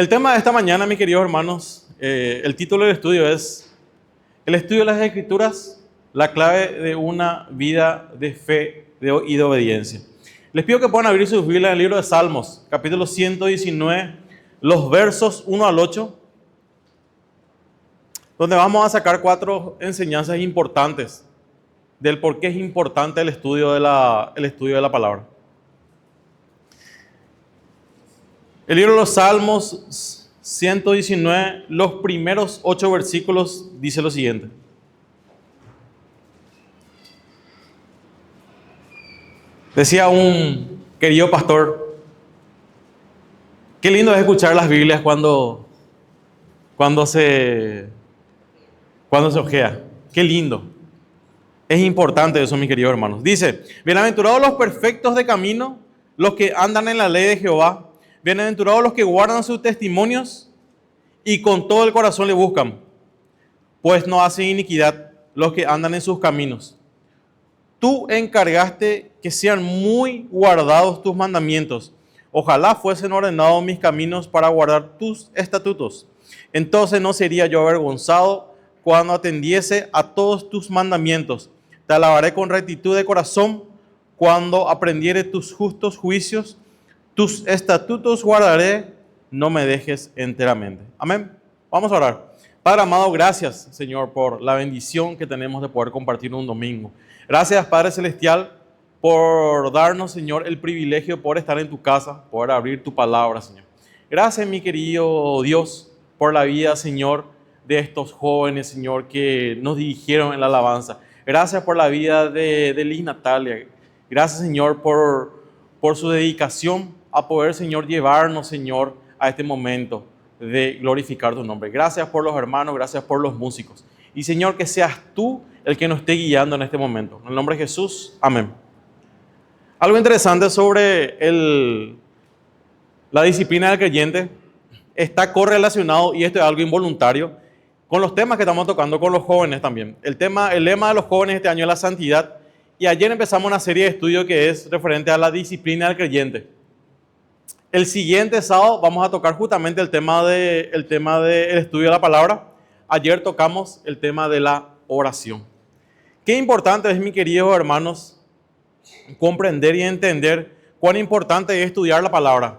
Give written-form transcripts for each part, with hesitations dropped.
El tema de esta mañana, mis queridos hermanos, el título del estudio es El estudio de las Escrituras, la clave de una vida de fe y de obediencia. Les pido que puedan abrir sus Biblias en el libro de Salmos, capítulo 119, los versos 1 al 8, donde vamos a sacar 4 enseñanzas importantes del por qué es importante el estudio de la palabra. El libro de los Salmos 119, los primeros 8 versículos, dice lo siguiente. Decía un querido pastor, qué lindo es escuchar las Biblias cuando se ojea. Qué lindo. Es importante eso, mis queridos hermanos. Dice, bienaventurados los perfectos de camino, los que andan en la ley de Jehová. Bienaventurados los que guardan sus testimonios y con todo el corazón le buscan, pues no hacen iniquidad los que andan en sus caminos. Tú encargaste que sean muy guardados tus mandamientos. Ojalá fuesen ordenados mis caminos para guardar tus estatutos. Entonces no sería yo avergonzado cuando atendiese a todos tus mandamientos. Te alabaré con rectitud de corazón cuando aprendiere tus justos juicios. Tus estatutos guardaré, no me dejes enteramente. Amén. Vamos a orar. Padre amado, gracias, Señor, por la bendición que tenemos de poder compartir un domingo. Gracias, Padre Celestial, por darnos, Señor, el privilegio de poder estar en tu casa, poder abrir tu palabra, Señor. Gracias, mi querido Dios, por la vida, Señor, de estos jóvenes, Señor, que nos dirigieron en la alabanza. Gracias por la vida de Liz Natalia. Gracias, Señor, por su dedicación a poder, Señor, llevarnos, Señor, a este momento de glorificar tu nombre. Gracias por los hermanos, gracias por los músicos. Y, Señor, que seas tú el que nos esté guiando en este momento. En el nombre de Jesús, amén. Algo interesante sobre la disciplina del creyente está correlacionado, y esto es algo involuntario, con los temas que estamos tocando con los jóvenes también. El lema de los jóvenes este año es la santidad. Y ayer empezamos una serie de estudios que es referente a la disciplina del creyente. El siguiente sábado vamos a tocar justamente el tema del estudio de la palabra. Ayer tocamos el tema de la oración. Qué importante es, mis queridos hermanos, comprender y entender cuán importante es estudiar la palabra.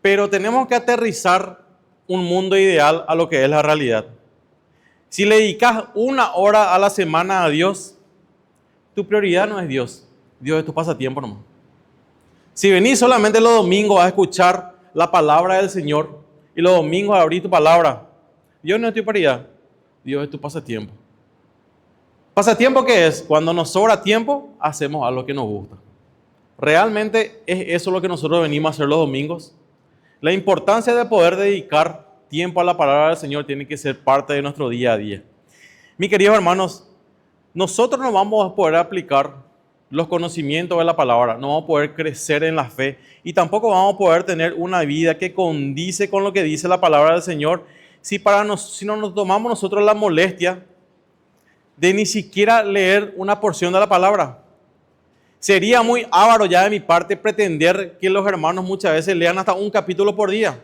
Pero tenemos que aterrizar un mundo ideal a lo que es la realidad. Si le dedicas 1 hora a la semana a Dios, tu prioridad no es Dios. Dios es tu pasatiempo nomás. Si venís solamente los domingos a escuchar la palabra del Señor y los domingos a abrir tu palabra, Dios no es tu prioridad. Dios es tu pasatiempo. ¿Pasatiempo qué es? Cuando nos sobra tiempo, hacemos algo que nos gusta. Realmente es eso lo que nosotros venimos a hacer los domingos. La importancia de poder dedicar tiempo a la palabra del Señor tiene que ser parte de nuestro día a día. Mis queridos hermanos, nosotros no vamos a poder aplicar los conocimientos de la palabra, no vamos a poder crecer en la fe y tampoco vamos a poder tener una vida que condice con lo que dice la palabra del Señor si no nos tomamos nosotros la molestia de ni siquiera leer una porción de la palabra. Sería muy avaro ya de mi parte pretender que los hermanos muchas veces lean hasta un capítulo por día.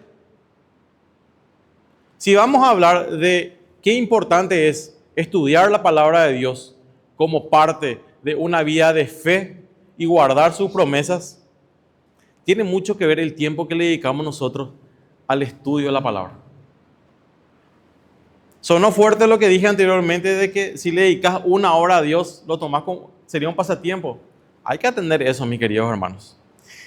Si vamos a hablar de qué importante es estudiar la palabra de Dios como parte de una vida de fe y guardar sus promesas, tiene mucho que ver el tiempo que le dedicamos nosotros al estudio de la palabra. Sonó fuerte lo que dije anteriormente de que si le dedicas 1 hora a Dios, lo tomás como sería un pasatiempo. Hay que atender eso, mis queridos hermanos.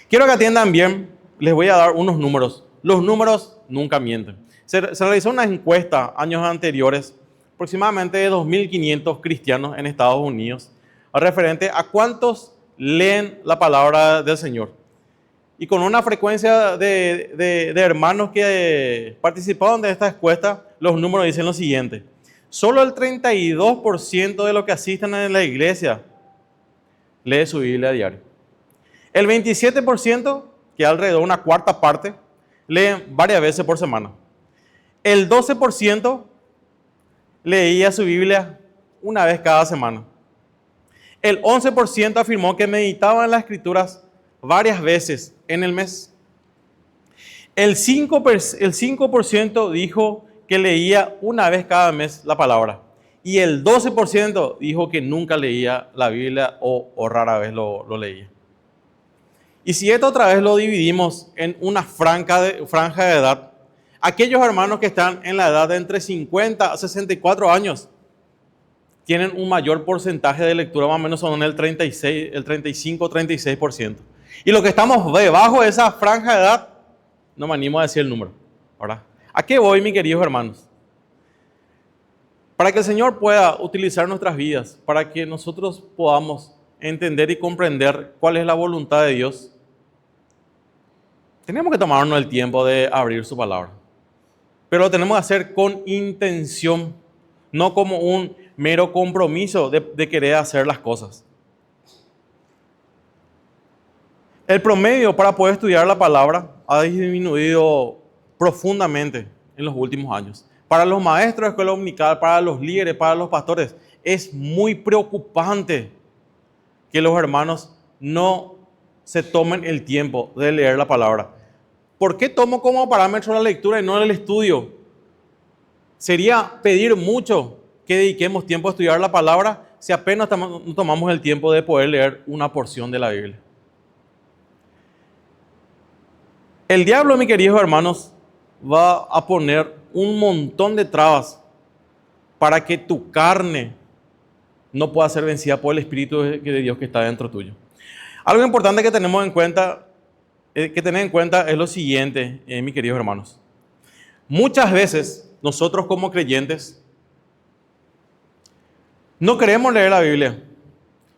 Quiero que atiendan bien, les voy a dar unos números. Los números nunca mienten. Se realizó una encuesta años anteriores, aproximadamente de 2.500 cristianos en Estados Unidos, referente a cuántos leen la palabra del Señor. Y con una frecuencia de hermanos que participaron de esta encuesta, los números dicen lo siguiente. Solo el 32% de los que asisten a la iglesia lee su Biblia a diario. El 27%, que alrededor de una cuarta parte, lee varias veces por semana. El 12% leía su Biblia una vez cada semana. El 11% afirmó que meditaba en las Escrituras varias veces en el mes. El 5% dijo que leía una vez cada mes la palabra. Y el 12% dijo que nunca leía la Biblia o rara vez lo leía. Y si esto otra vez lo dividimos en una franja de edad, aquellos hermanos que están en la edad de entre 50 a 64 años tienen un mayor porcentaje de lectura, más o menos son el 35-36%. Y los que estamos debajo de esa franja de edad, no me animo a decir el número, ¿verdad? ¿A qué voy, mis queridos hermanos? Para que el Señor pueda utilizar nuestras vidas, para que nosotros podamos entender y comprender cuál es la voluntad de Dios, tenemos que tomarnos el tiempo de abrir su palabra. Pero lo tenemos que hacer con intención, no como un mero compromiso de querer hacer las cosas. El promedio para poder estudiar la palabra ha disminuido profundamente en los últimos años. Para los maestros de escuela dominical, para los líderes, para los pastores, es muy preocupante que los hermanos no se tomen el tiempo de leer la palabra. ¿Por qué tomo como parámetro la lectura y no el estudio? Sería pedir mucho que dediquemos tiempo a estudiar la palabra si apenas tomamos el tiempo de poder leer una porción de la Biblia. El diablo, mis queridos hermanos, va a poner un montón de trabas para que tu carne no pueda ser vencida por el Espíritu de Dios que está dentro tuyo. Algo importante que tenemos en cuenta, que tener en cuenta es lo siguiente, mis queridos hermanos. Muchas veces nosotros como creyentes no queremos leer la Biblia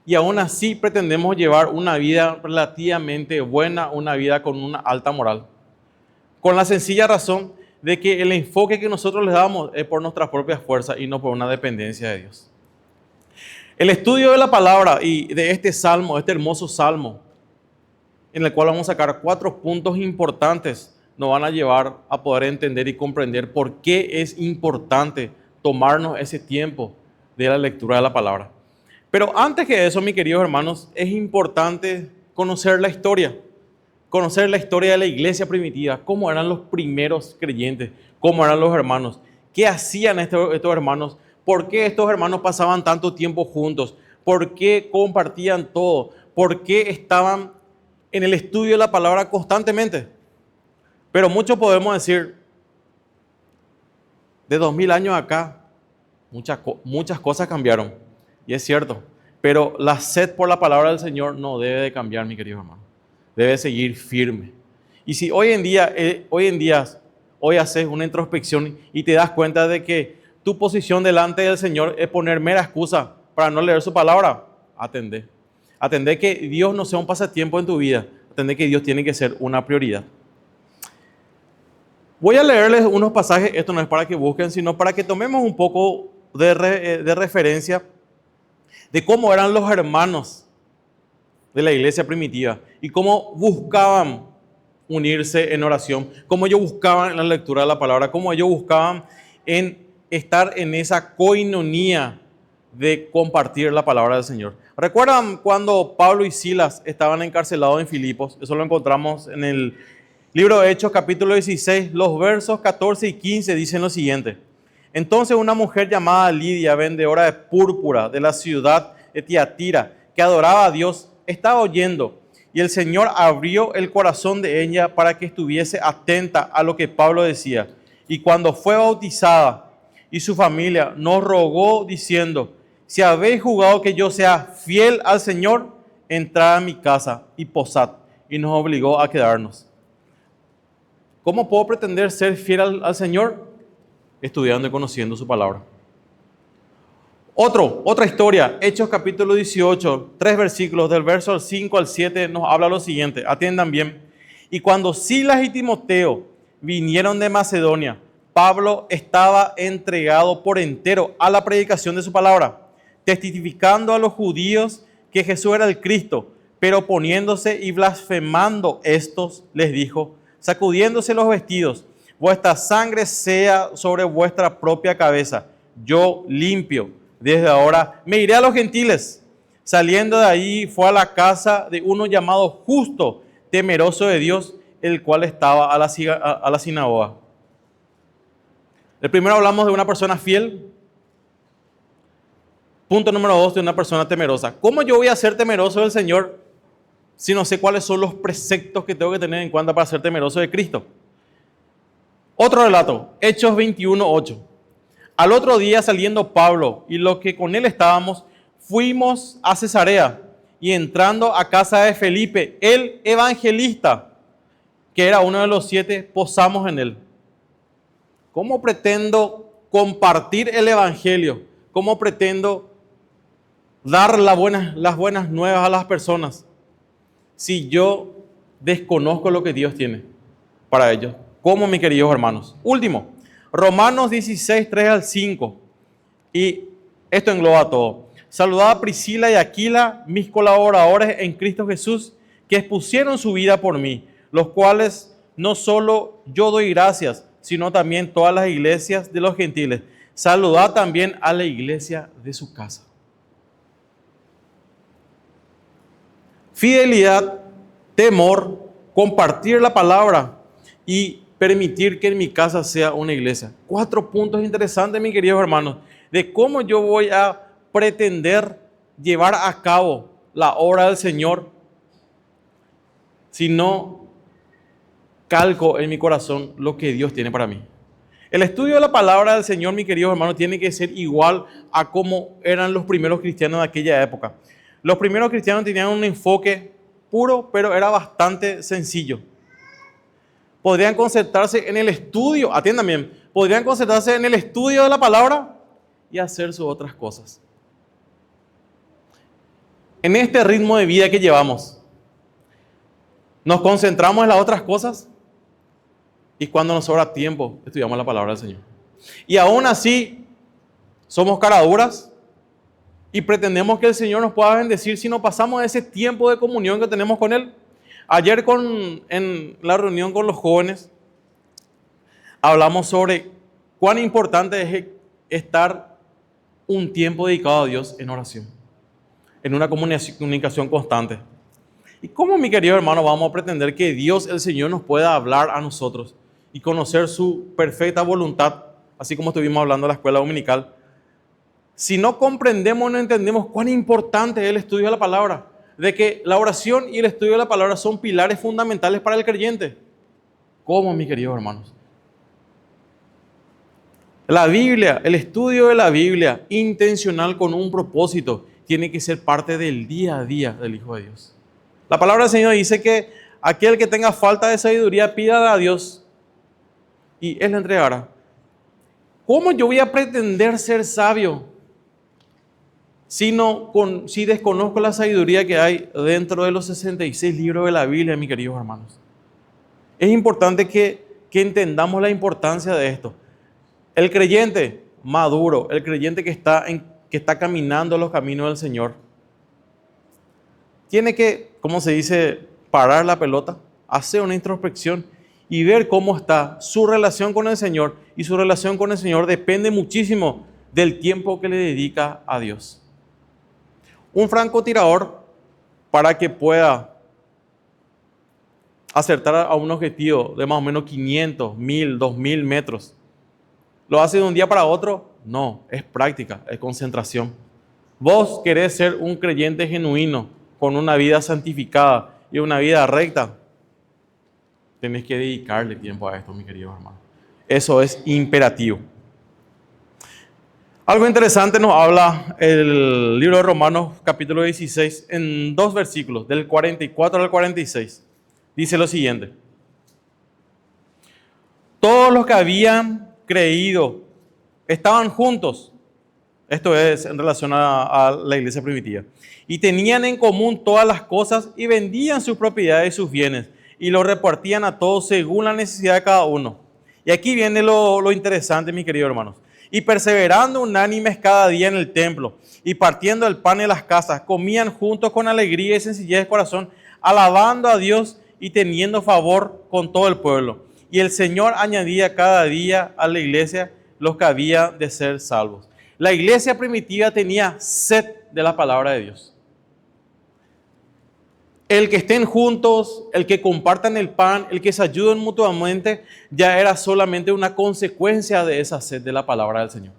y aún así pretendemos llevar una vida relativamente buena, una vida con una alta moral. Con la sencilla razón de que el enfoque que nosotros les damos es por nuestras propias fuerzas y no por una dependencia de Dios. El estudio de la palabra y de este salmo, este hermoso salmo, en el cual vamos a sacar 4 puntos importantes, nos van a llevar a poder entender y comprender por qué es importante tomarnos ese tiempo de la lectura de la palabra. Pero antes que eso, mis queridos hermanos, es importante conocer la historia de la iglesia primitiva, cómo eran los primeros creyentes, cómo eran los hermanos, qué hacían estos hermanos, por qué estos hermanos pasaban tanto tiempo juntos, por qué compartían todo, por qué estaban en el estudio de la palabra constantemente. Pero mucho podemos decir, de 2000 años acá, muchas cosas cambiaron, y es cierto, pero la sed por la palabra del Señor no debe de cambiar, mi querido hermano, debe seguir firme. Y si hoy haces una introspección y te das cuenta de que tu posición delante del Señor es poner mera excusa para no leer su palabra, atendé que Dios no sea un pasatiempo en tu vida, atendé que Dios tiene que ser una prioridad. Voy a leerles unos pasajes, esto no es para que busquen, sino para que tomemos un poco de referencia de cómo eran los hermanos de la iglesia primitiva y cómo buscaban unirse en oración, cómo ellos buscaban en la lectura de la palabra, cómo ellos buscaban en estar en esa coinonía de compartir la palabra del Señor. ¿Recuerdan cuando Pablo y Silas estaban encarcelados en Filipos? Eso lo encontramos en el libro de Hechos, capítulo 16, los versos 14 y 15 dicen lo siguiente. Entonces una mujer llamada Lidia, vendedora de púrpura de la ciudad de Tiatira, que adoraba a Dios, estaba oyendo, y el Señor abrió el corazón de ella para que estuviese atenta a lo que Pablo decía. Y cuando fue bautizada y su familia nos rogó diciendo, si habéis jugado que yo sea fiel al Señor, entrad a mi casa y posad. Y nos obligó a quedarnos. ¿Cómo puedo pretender ser fiel al Señor? Estudiando y conociendo su palabra. Otra historia, Hechos capítulo 18, 3 versículos del verso 5 al 7 nos habla lo siguiente, atiendan bien. Y cuando Silas y Timoteo vinieron de Macedonia, Pablo estaba entregado por entero a la predicación de su palabra, testificando a los judíos que Jesús era el Cristo, pero poniéndose y blasfemando estos, les dijo, sacudiéndose los vestidos, vuestra sangre sea sobre vuestra propia cabeza, yo limpio. Desde ahora me iré a los gentiles. Saliendo de ahí fue a la casa de uno llamado Justo, temeroso de Dios, el cual estaba a la sinagoga. El primero hablamos de una persona fiel. Punto número 2, de una persona temerosa. ¿Cómo yo voy a ser temeroso del Señor si no sé cuáles son los preceptos que tengo que tener en cuenta para ser temeroso de Cristo? Otro relato, Hechos 21:8. Al otro día, saliendo Pablo y los que con él estábamos, fuimos a Cesarea, y entrando a casa de Felipe, el evangelista, que era uno de los 7, posamos en él. ¿Cómo pretendo compartir el evangelio? ¿Cómo pretendo dar las buenas nuevas a las personas si yo desconozco lo que Dios tiene para ellos? ¿Cómo, mis queridos hermanos? Último, Romanos 16, 3 al 5. Y esto engloba todo. Saludad a Priscila y Aquila, mis colaboradores en Cristo Jesús, que expusieron su vida por mí, los cuales no solo yo doy gracias, sino también todas las iglesias de los gentiles. Saludad también a la iglesia de su casa. Fidelidad, temor, compartir la palabra y permitir que en mi casa sea una iglesia. 4 puntos interesantes, mis queridos hermanos, de cómo yo voy a pretender llevar a cabo la obra del Señor si no calco en mi corazón lo que Dios tiene para mí. El estudio de la palabra del Señor, mis queridos hermanos, tiene que ser igual a cómo eran los primeros cristianos de aquella época. Los primeros cristianos tenían un enfoque puro, pero era bastante sencillo. Podrían concentrarse en el estudio, atiendan bien, podrían concentrarse en el estudio de la palabra y hacer sus otras cosas. En este ritmo de vida que llevamos, nos concentramos en las otras cosas y cuando nos sobra tiempo, estudiamos la palabra del Señor. Y aún así, somos caraduras y pretendemos que el Señor nos pueda bendecir si no pasamos ese tiempo de comunión que tenemos con Él. Ayer en la reunión con los jóvenes hablamos sobre cuán importante es estar un tiempo dedicado a Dios en oración, en una comunicación constante. ¿Y cómo, mi querido hermano, vamos a pretender que Dios, el Señor, nos pueda hablar a nosotros y conocer su perfecta voluntad, así como estuvimos hablando en la escuela dominical, si no comprendemos, no entendemos cuán importante es el estudio de la palabra, de que la oración y el estudio de la palabra son pilares fundamentales para el creyente? ¿Cómo, mis queridos hermanos? La Biblia, el estudio de la Biblia, intencional con un propósito, tiene que ser parte del día a día del Hijo de Dios. La palabra del Señor dice que aquel que tenga falta de sabiduría, pida a Dios y Él le entregará. ¿Cómo yo voy a pretender ser sabio si desconozco la sabiduría que hay dentro de los 66 libros de la Biblia, mis queridos hermanos? Es importante que entendamos la importancia de esto. El creyente maduro, el creyente que está caminando los caminos del Señor, tiene que, ¿cómo se dice?, parar la pelota, hacer una introspección y ver cómo está su relación con el Señor. Y su relación con el Señor depende muchísimo del tiempo que le dedica a Dios. Un francotirador, para que pueda acertar a un objetivo de más o menos 500, 1000, 2000 metros, ¿lo hace de un día para otro? No, es práctica, es concentración. Vos querés ser un creyente genuino, con una vida santificada y una vida recta, tenés que dedicarle tiempo a esto, mi querido hermano. Eso es imperativo. Algo interesante nos habla el libro de Romanos, capítulo 16, en 2 versículos, del 44 al 46. Dice lo siguiente: todos los que habían creído estaban juntos. Esto es en relación a la iglesia primitiva. Y tenían en común todas las cosas y vendían sus propiedades y sus bienes y lo repartían a todos según la necesidad de cada uno. Y aquí viene lo interesante, mis queridos hermanos. Y perseverando unánimes cada día en el templo y partiendo el pan en las casas, comían juntos con alegría y sencillez de corazón, alabando a Dios y teniendo favor con todo el pueblo. Y el Señor añadía cada día a la iglesia los que habían de ser salvos. La iglesia primitiva tenía sed de la palabra de Dios. El que estén juntos, el que compartan el pan, el que se ayuden mutuamente, ya era solamente una consecuencia de esa sed de la palabra del Señor.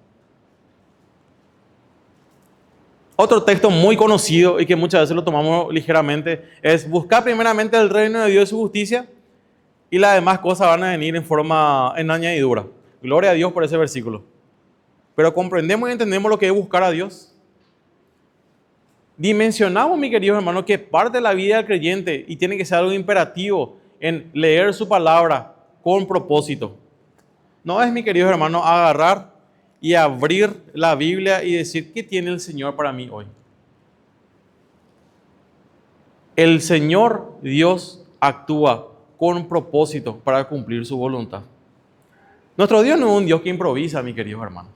Otro texto muy conocido y que muchas veces lo tomamos ligeramente es: buscar primeramente el reino de Dios y su justicia, y las demás cosas van a venir en añadidura. Gloria a Dios por ese versículo. Pero comprendemos y entendemos lo que es buscar a Dios. Dimensionamos, mi querido hermano, que parte de la vida del creyente, y tiene que ser algo imperativo, en leer su palabra con propósito. No es, mi querido hermano, agarrar y abrir la Biblia y decir: ¿qué tiene el Señor para mí hoy? El Señor Dios actúa con propósito para cumplir su voluntad. Nuestro Dios no es un Dios que improvisa, mis queridos hermanos.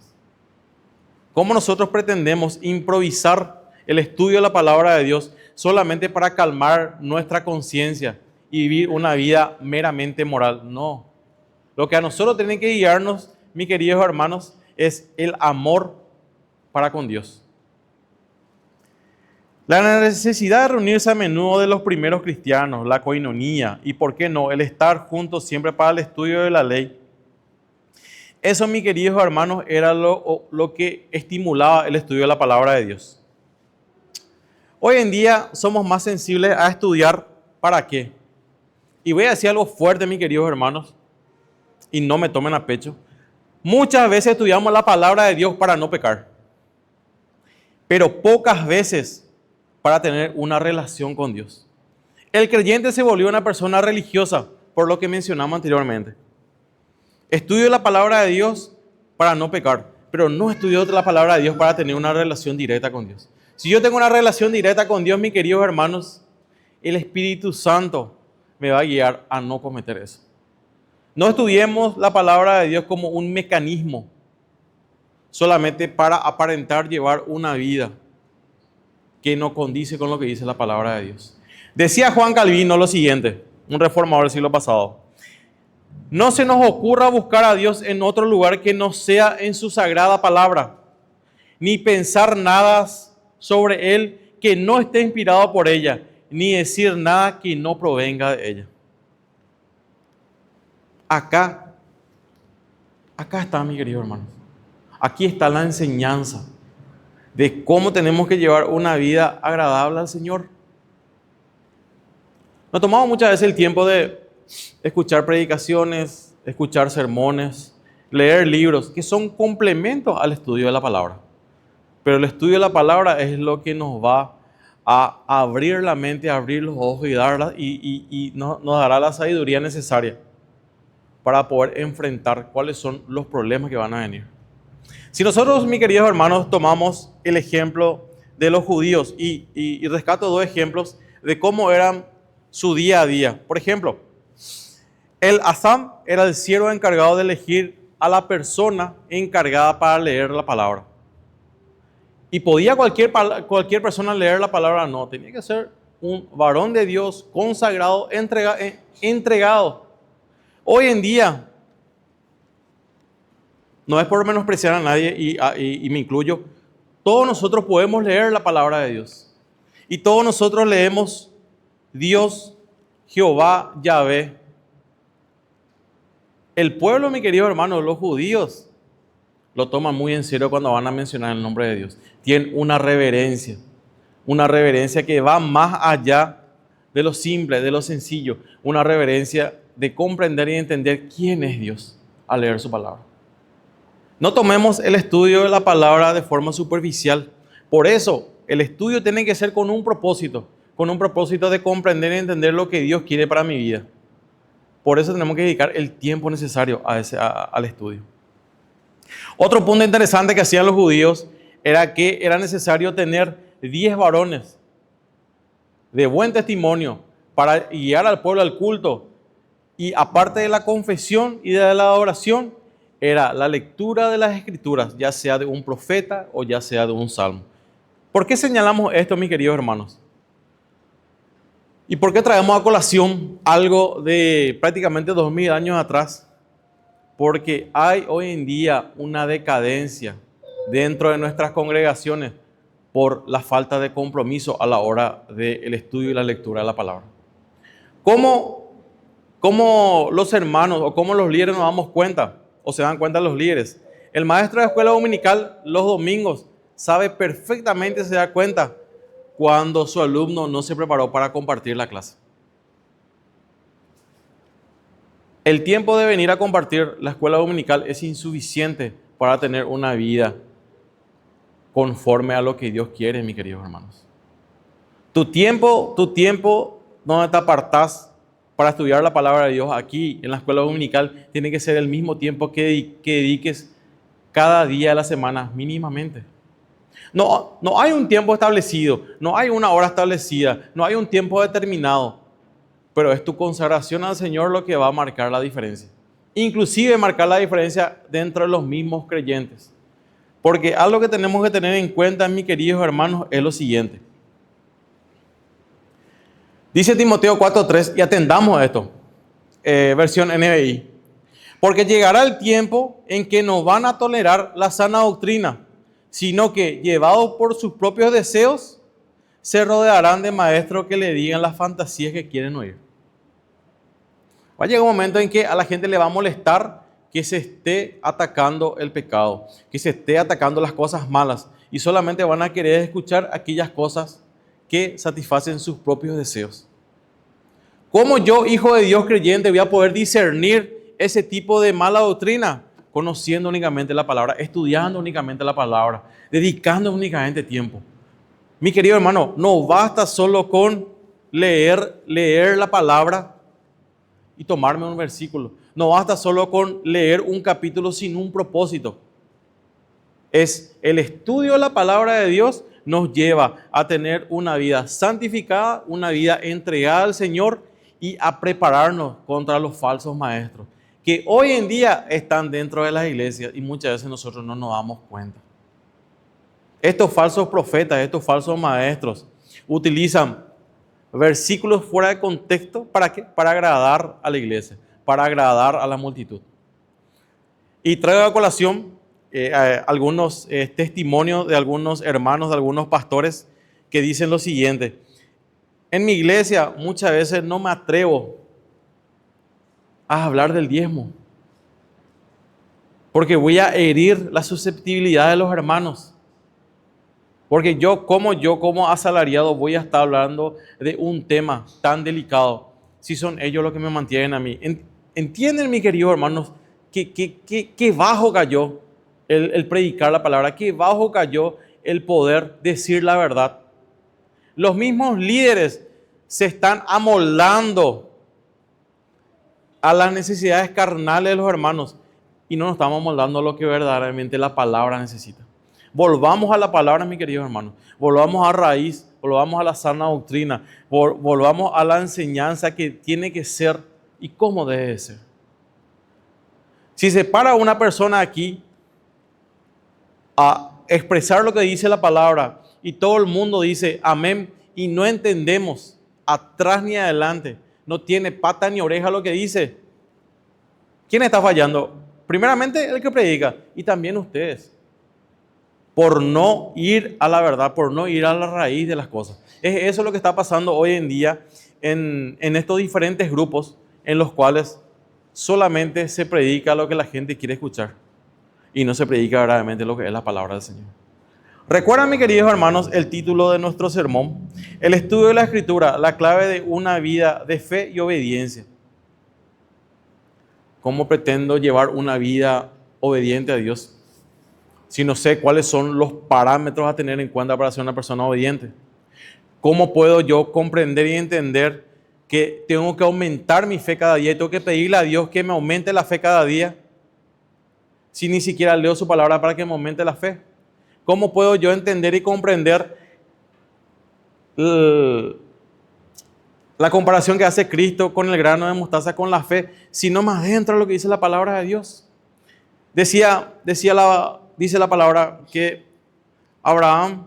¿Cómo nosotros pretendemos improvisar el estudio de la palabra de Dios solamente para calmar nuestra conciencia y vivir una vida meramente moral? No. Lo que a nosotros tiene que guiarnos, mis queridos hermanos, es el amor para con Dios. La necesidad de reunirse a menudo de los primeros cristianos, la coinonía y, ¿por qué no?, el estar juntos siempre para el estudio de la ley. Eso, mis queridos hermanos, era lo que estimulaba el estudio de la palabra de Dios. Hoy en día somos más sensibles a estudiar ¿para qué? Y voy a decir algo fuerte, mis queridos hermanos, y no me tomen a pecho. Muchas veces estudiamos la palabra de Dios para no pecar, pero pocas veces para tener una relación con Dios. El creyente se volvió una persona religiosa, por lo que mencionamos anteriormente. Estudio la palabra de Dios para no pecar, pero no estudio la palabra de Dios para tener una relación directa con Dios. Si yo tengo una relación directa con Dios, mis queridos hermanos, el Espíritu Santo me va a guiar a no cometer eso. No estudiemos la palabra de Dios como un mecanismo solamente para aparentar llevar una vida que no condice con lo que dice la palabra de Dios. Decía Juan Calvino lo siguiente, un reformador del siglo pasado: no se nos ocurra buscar a Dios en otro lugar que no sea en su sagrada palabra, ni pensar nada sobre Él que no esté inspirado por ella, ni decir nada que no provenga de ella. Acá está, mi querido hermano. Aquí está la enseñanza de cómo tenemos que llevar una vida agradable al Señor. Nos tomamos muchas veces el tiempo de escuchar predicaciones, escuchar sermones, leer libros, que son complementos al estudio de la palabra. Pero el estudio de la palabra es lo que nos va a abrir la mente, a abrir los ojos y nos dará la sabiduría necesaria para poder enfrentar cuáles son los problemas que van a venir. Si nosotros, mis queridos hermanos, tomamos el ejemplo de los judíos y rescato dos ejemplos de cómo eran su día a día. Por ejemplo, el Asam era el siervo encargado de elegir a la persona encargada para leer la palabra. ¿Y podía cualquier persona leer la palabra? No, tenía que ser un varón de Dios, consagrado, entregado. Hoy en día, no es por menospreciar a nadie y me incluyo, todos nosotros podemos leer la palabra de Dios. Y todos nosotros leemos Dios, Jehová, Yahvé. El pueblo, mi querido hermano, los judíos, lo toman muy en serio cuando van a mencionar el nombre de Dios. Tienen una reverencia que va más allá de lo simple, de lo sencillo. Una reverencia de comprender y entender quién es Dios al leer su palabra. No tomemos el estudio de la palabra de forma superficial. Por eso, el estudio tiene que ser con un propósito de comprender y entender lo que Dios quiere para mi vida. Por eso tenemos que dedicar el tiempo necesario al estudio. Otro punto interesante que hacían los judíos era que era necesario tener 10 varones de buen testimonio para guiar al pueblo al culto. Y aparte de la confesión y de la oración, era la lectura de las Escrituras, ya sea de un profeta o ya sea de un salmo. ¿Por qué señalamos esto, mis queridos hermanos? ¿Y por qué traemos a colación algo de prácticamente 2000 años atrás? Porque hay hoy en día una decadencia dentro de nuestras congregaciones por la falta de compromiso a la hora del estudio y la lectura de la palabra. ¿Cómo los hermanos o cómo los líderes nos damos cuenta o se dan cuenta los líderes? El maestro de escuela dominical los domingos sabe perfectamente, se da cuenta cuando su alumno no se preparó para compartir la clase. El tiempo de venir a compartir la escuela dominical es insuficiente para tener una vida conforme a lo que Dios quiere, mis queridos hermanos. Tu tiempo donde te apartás para estudiar la palabra de Dios aquí en la escuela dominical tiene que ser el mismo tiempo que dediques cada día de la semana mínimamente. No hay un tiempo establecido, no hay una hora establecida, no hay un tiempo determinado, pero es tu consagración al Señor lo que va a marcar la diferencia. Inclusive marcar la diferencia dentro de los mismos creyentes. Porque algo que tenemos que tener en cuenta, mis queridos hermanos, es lo siguiente. Dice Timoteo 4:3, y atendamos a esto, versión NBI. Porque llegará el tiempo en que no van a tolerar la sana doctrina, sino que, llevados por sus propios deseos, se rodearán de maestros que le digan las fantasías que quieren oír. Va a llegar un momento en que a la gente le va a molestar que se esté atacando el pecado, que se esté atacando las cosas malas, y solamente van a querer escuchar aquellas cosas que satisfacen sus propios deseos. ¿Cómo yo, hijo de Dios creyente, voy a poder discernir ese tipo de mala doctrina? Conociendo únicamente la palabra, estudiando únicamente la palabra, dedicando únicamente tiempo. Mi querido hermano, no basta solo con leer la palabra y tomarme un versículo. No basta solo con leer un capítulo sin un propósito. Es el estudio de la palabra de Dios nos lleva a tener una vida santificada, una vida entregada al Señor y a prepararnos contra los falsos maestros que hoy en día están dentro de las iglesias y muchas veces nosotros no nos damos cuenta. Estos falsos profetas, estos falsos maestros utilizan versículos fuera de contexto. ¿Para qué? Para agradar a la iglesia, para agradar a la multitud. Y traigo a colación algunos testimonios de algunos hermanos, de algunos pastores que dicen lo siguiente. En mi iglesia muchas veces no me atrevo a hablar del diezmo, porque voy a herir la susceptibilidad de los hermanos. Porque yo como asalariado voy a estar hablando de un tema tan delicado, si son ellos los que me mantienen a mí. ¿Entienden, mis queridos hermanos, que bajo cayó el predicar la palabra? Que bajo cayó el poder decir la verdad. Los mismos líderes se están amoldando a las necesidades carnales de los hermanos y no nos estamos amoldando a lo que verdaderamente la palabra necesita. Volvamos a la palabra, mis queridos hermanos. Volvamos a raíz, volvamos a la sana doctrina, volvamos a la enseñanza que tiene que ser y cómo debe de ser. Si se para una persona aquí a expresar lo que dice la palabra y todo el mundo dice amén y no entendemos atrás ni adelante, no tiene pata ni oreja lo que dice, ¿quién está fallando? Primeramente el que predica y también ustedes, por no ir a la verdad, por no ir a la raíz de las cosas. Es eso lo que está pasando hoy en día en estos diferentes grupos en los cuales solamente se predica lo que la gente quiere escuchar y no se predica verdaderamente lo que es la palabra del Señor. Recuerdan, mis queridos hermanos, el título de nuestro sermón: el estudio de la Escritura, la clave de una vida de fe y obediencia. ¿Cómo pretendo llevar una vida obediente a Dios si no sé cuáles son los parámetros a tener en cuenta para ser una persona obediente? ¿Cómo puedo yo comprender y entender que tengo que aumentar mi fe cada día y tengo que pedirle a Dios que me aumente la fe cada día si ni siquiera leo su palabra para que me aumente la fe? ¿Cómo puedo yo entender y comprender la comparación que hace Cristo con el grano de mostaza con la fe si no me adentro lo que dice la palabra de Dios? Dice la palabra que Abraham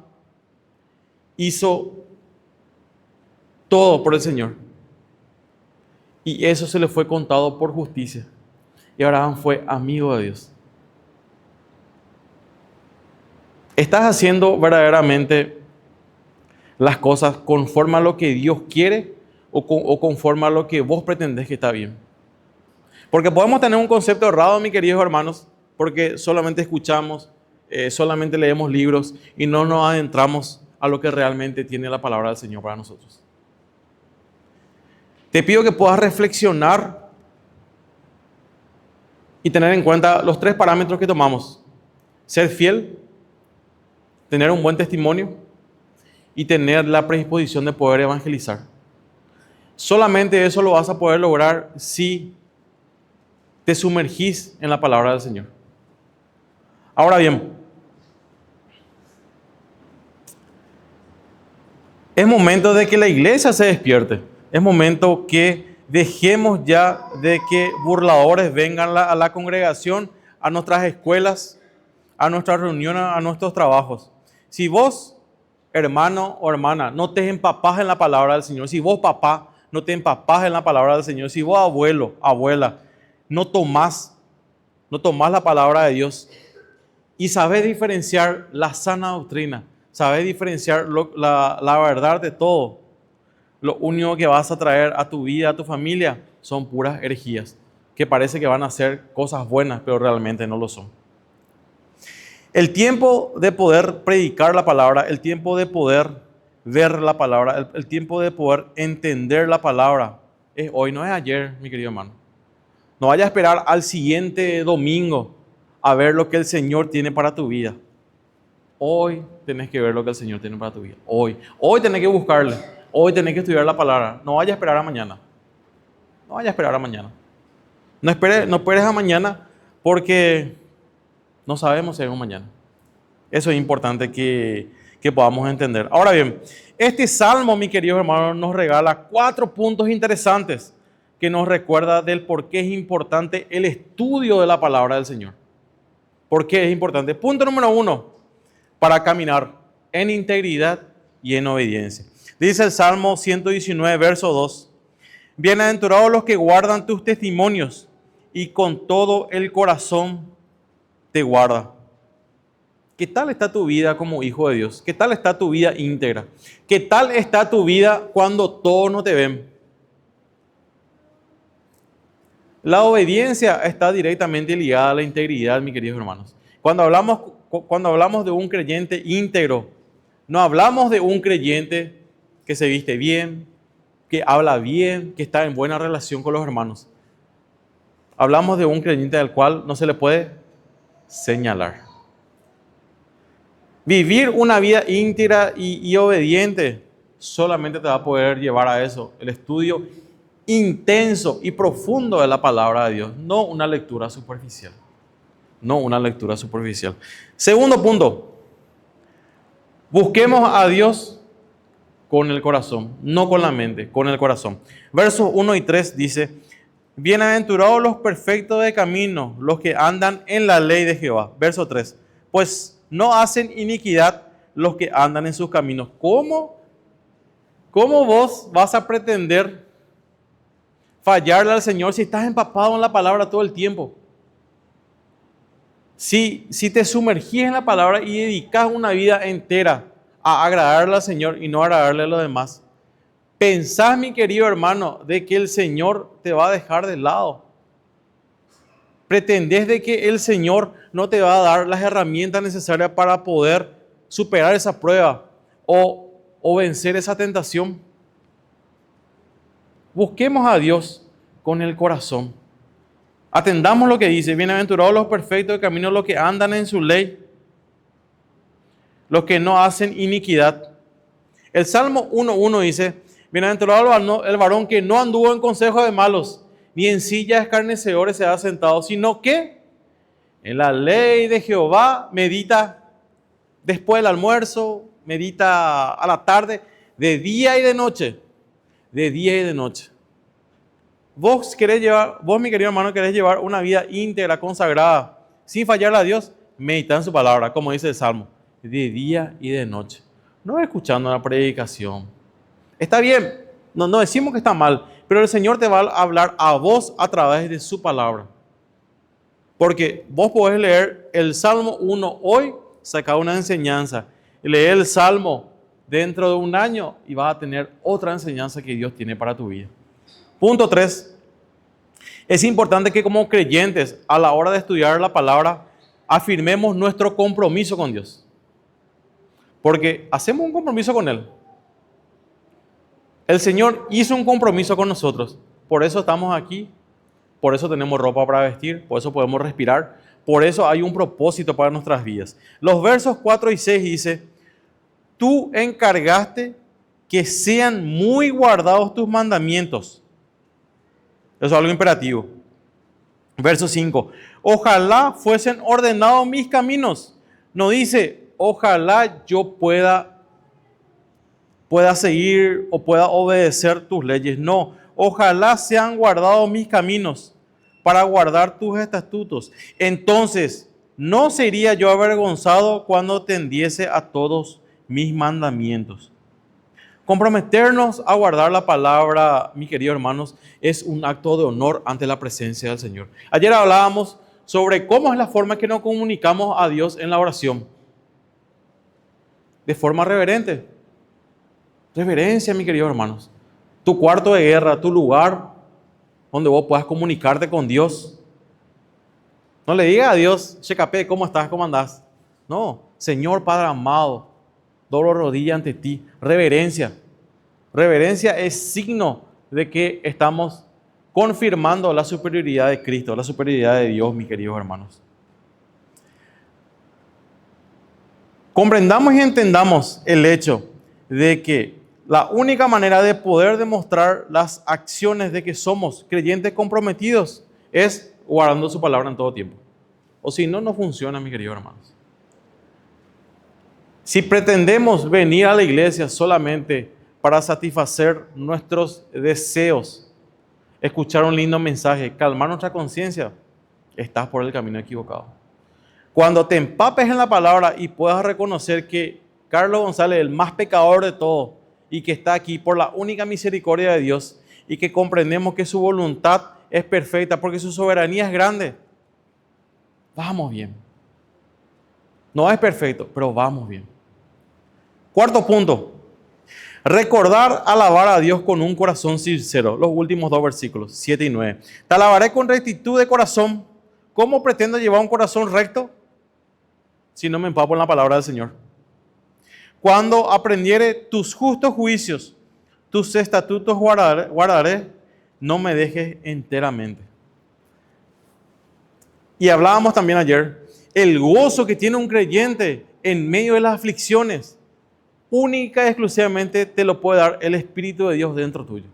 hizo todo por el Señor y eso se le fue contado por justicia y Abraham fue amigo de Dios. ¿Estás haciendo verdaderamente las cosas conforme a lo que Dios quiere o conforme a lo que vos pretendés que está bien. Porque podemos tener un concepto errado, mis queridos hermanos, porque solamente escuchamos, solamente leemos libros y no nos adentramos a lo que realmente tiene la palabra del Señor para nosotros. Te pido que puedas reflexionar y tener en cuenta los 3 parámetros que tomamos: ser fiel, tener un buen testimonio y tener la predisposición de poder evangelizar. Solamente eso lo vas a poder lograr si te sumergís en la palabra del Señor. Ahora bien, es momento de que la iglesia se despierte. Es momento que dejemos ya de que burladores vengan a la congregación, a nuestras escuelas, a nuestras reuniones, a nuestros trabajos. Si vos, hermano o hermana, no te empapás en la palabra del Señor, si vos, papá, no te empapás en la palabra del Señor, si vos, abuelo, abuela, no tomás la palabra de Dios y sabés diferenciar la sana doctrina, sabés diferenciar la verdad de todo, lo único que vas a traer a tu vida, a tu familia, son puras herejías, que parece que van a hacer cosas buenas, pero realmente no lo son. El tiempo de poder predicar la palabra, el tiempo de poder ver la palabra, el tiempo de poder entender la palabra, es hoy, no es ayer, mi querido hermano. No vayas a esperar al siguiente domingo a ver lo que el Señor tiene para tu vida. Hoy tenés que ver lo que el Señor tiene para tu vida. Hoy tenés que buscarle. Hoy tenés que estudiar la palabra. No vayas a esperar a mañana. No vayas a esperar a mañana. No esperes a mañana porque no sabemos si hay un mañana. Eso es importante que podamos entender. Ahora bien, este salmo, mi querido hermano, nos regala 4 puntos interesantes que nos recuerda del por qué es importante el estudio de la palabra del Señor. ¿Por qué es importante? Punto número 1, para caminar en integridad y en obediencia. Dice el Salmo 119, verso 2. Bienaventurados los que guardan tus testimonios y con todo el corazón te guarda. ¿Qué tal está tu vida como hijo de Dios? ¿Qué tal está tu vida íntegra? ¿Qué tal está tu vida cuando todos no te ven? La obediencia está directamente ligada a la integridad, mis queridos hermanos. Cuando hablamos de un creyente íntegro, no hablamos de un creyente que se viste bien, que habla bien, que está en buena relación con los hermanos. Hablamos de un creyente al cual no se le puede señalar. Vivir una vida íntegra y obediente solamente te va a poder llevar a eso, el estudio intenso y profundo de la palabra de Dios, no una lectura superficial. No una lectura superficial. Segundo punto, busquemos a Dios con el corazón, no con la mente, con el corazón. Versos 1 y 3 dice: bienaventurados los perfectos de camino, los que andan en la ley de Jehová. Verso 3, pues no hacen iniquidad los que andan en sus caminos. ¿Cómo vos vas a pretender fallarle al Señor si estás empapado en la palabra todo el tiempo? Si te sumergís en la palabra y dedicas una vida entera a agradarle al Señor y no agradarle a los demás, pensás, mi querido hermano, de que el Señor te va a dejar de lado. Pretendés de que el Señor no te va a dar las herramientas necesarias para poder superar esa prueba o vencer esa tentación. Busquemos a Dios con el corazón. Atendamos lo que dice: bienaventurados los perfectos de camino, los que andan en su ley, los que no hacen iniquidad. El Salmo 1:1 dice: bienaventurado el varón que no anduvo en consejo de malos, ni en silla de escarnecedores se ha sentado, sino que en la ley de Jehová medita después del almuerzo, medita a la tarde, de día y de noche. De día y de noche. Vos, mi querido hermano, querés llevar una vida íntegra, consagrada, sin fallarle a Dios, medita en su palabra, como dice el Salmo, de día y de noche. No escuchando la predicación. Está bien, no decimos que está mal, pero el Señor te va a hablar a vos a través de su palabra. Porque vos podés leer el Salmo 1 hoy, sacar una enseñanza, y leer el Salmo dentro de un año y vas a tener otra enseñanza que Dios tiene para tu vida. Punto 3. Es importante que como creyentes, a la hora de estudiar la palabra, afirmemos nuestro compromiso con Dios. Porque hacemos un compromiso con Él. El Señor hizo un compromiso con nosotros. Por eso estamos aquí. Por eso tenemos ropa para vestir. Por eso podemos respirar. Por eso hay un propósito para nuestras vidas. Los versos 4 y 6 dice: tú encargaste que sean muy guardados tus mandamientos. Eso es algo imperativo. Verso 5. Ojalá fuesen ordenados mis caminos. No dice, ojalá yo pueda seguir o pueda obedecer tus leyes. No, ojalá sean guardados mis caminos para guardar tus estatutos. Entonces, no sería yo avergonzado cuando tendiese a todos mis mandamientos. Comprometernos a guardar la palabra, mis queridos hermanos, es un acto de honor ante la presencia del Señor. Ayer hablábamos sobre cómo es la forma que nos comunicamos a Dios en la oración. De forma reverente. Reverencia, mis queridos hermanos. Tu cuarto de guerra, tu lugar donde vos puedas comunicarte con Dios. No le digas a Dios, Checapé, ¿cómo estás? ¿Cómo andás? No, Señor Padre amado, doblo rodilla ante ti. Reverencia. Reverencia es signo de que estamos confirmando la superioridad de Cristo, la superioridad de Dios, mis queridos hermanos. Comprendamos y entendamos el hecho de que la única manera de poder demostrar las acciones de que somos creyentes comprometidos es guardando su palabra en todo tiempo. O si no, no funciona, mis queridos hermanos. Si pretendemos venir a la iglesia solamente para satisfacer nuestros deseos, escuchar un lindo mensaje, calmar nuestra conciencia, estás por el camino equivocado. Cuando te empapes en la palabra y puedas reconocer que Carlos González es el más pecador de todos y que está aquí por la única misericordia de Dios y que comprendemos que su voluntad es perfecta porque su soberanía es grande, vamos bien. No es perfecto, pero vamos bien. Cuarto punto. Recordar alabar a Dios con un corazón sincero. Los últimos dos versículos, 7 y 9. Te alabaré con rectitud de corazón. ¿Cómo pretendo llevar un corazón recto si no me empapo en la palabra del Señor? Cuando aprendiere tus justos juicios, tus estatutos guardaré, no me dejes enteramente. Y hablábamos también ayer, el gozo que tiene un creyente en medio de las aflicciones, única y exclusivamente te lo puede dar el Espíritu de Dios dentro tuyo.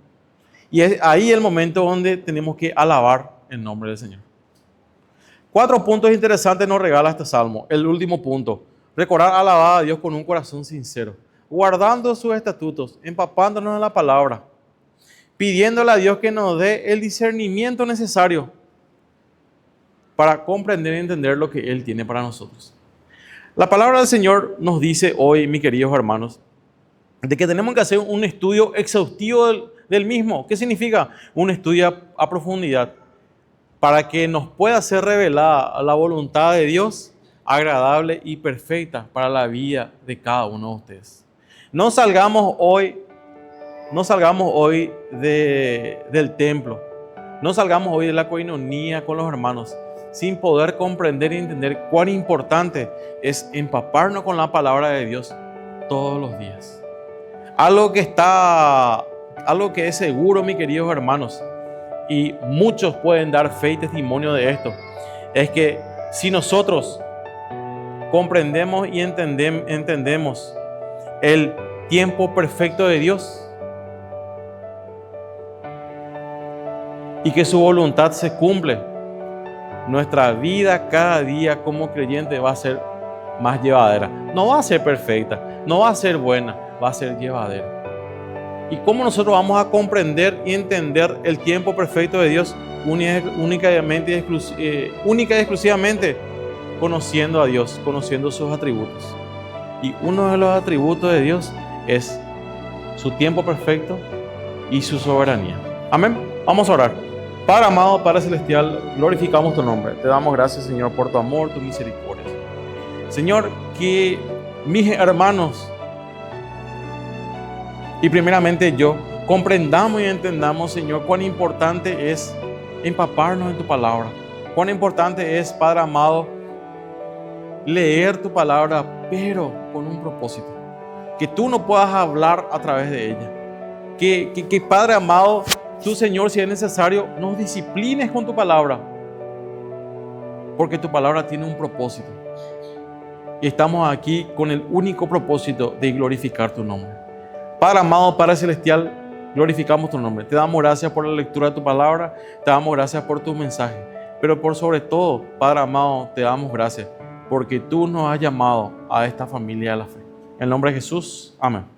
Y es ahí el momento donde tenemos que alabar el nombre del Señor. 4 puntos interesantes nos regala este salmo. El último punto, recordar alabar a Dios con un corazón sincero, guardando sus estatutos, empapándonos en la palabra, pidiéndole a Dios que nos dé el discernimiento necesario para comprender y entender lo que Él tiene para nosotros. La palabra del Señor nos dice hoy, mis queridos hermanos, de que tenemos que hacer un estudio exhaustivo del mismo. ¿Qué significa? Un estudio a profundidad para que nos pueda ser revelada la voluntad de Dios agradable y perfecta para la vida de cada uno de ustedes. No salgamos hoy del templo, no salgamos hoy de la coinonía con los hermanos sin poder comprender y entender cuán importante es empaparnos con la palabra de Dios todos los días. Algo que es seguro, mis queridos hermanos, y muchos pueden dar fe y testimonio de esto, es que si nosotros comprendemos y entendemos el tiempo perfecto de Dios y que su voluntad se cumple, nuestra vida cada día como creyente va a ser más llevadera. No va a ser perfecta, no va a ser buena, va a ser llevadera. ¿Y cómo nosotros vamos a comprender y entender el tiempo perfecto de Dios? Única y exclusivamente conociendo a Dios, conociendo sus atributos. Y uno de los atributos de Dios es su tiempo perfecto y su soberanía. Amén. Vamos a orar. Padre amado, Padre celestial, glorificamos tu nombre. Te damos gracias, Señor, por tu amor, tu misericordia. Señor, que mis hermanos y primeramente yo, comprendamos y entendamos, Señor, cuán importante es empaparnos en tu palabra. Cuán importante es, Padre amado, leer tu palabra, pero con un propósito. Que tú no puedas hablar a través de ella. Que Padre amado, tú, Señor, si es necesario, nos disciplines con tu palabra. Porque tu palabra tiene un propósito. Y estamos aquí con el único propósito de glorificar tu nombre. Padre amado, Padre celestial, glorificamos tu nombre. Te damos gracias por la lectura de tu palabra. Te damos gracias por tu mensaje. Pero por sobre todo, Padre amado, te damos gracias porque tú nos has llamado a esta familia de la fe. En el nombre de Jesús, amén.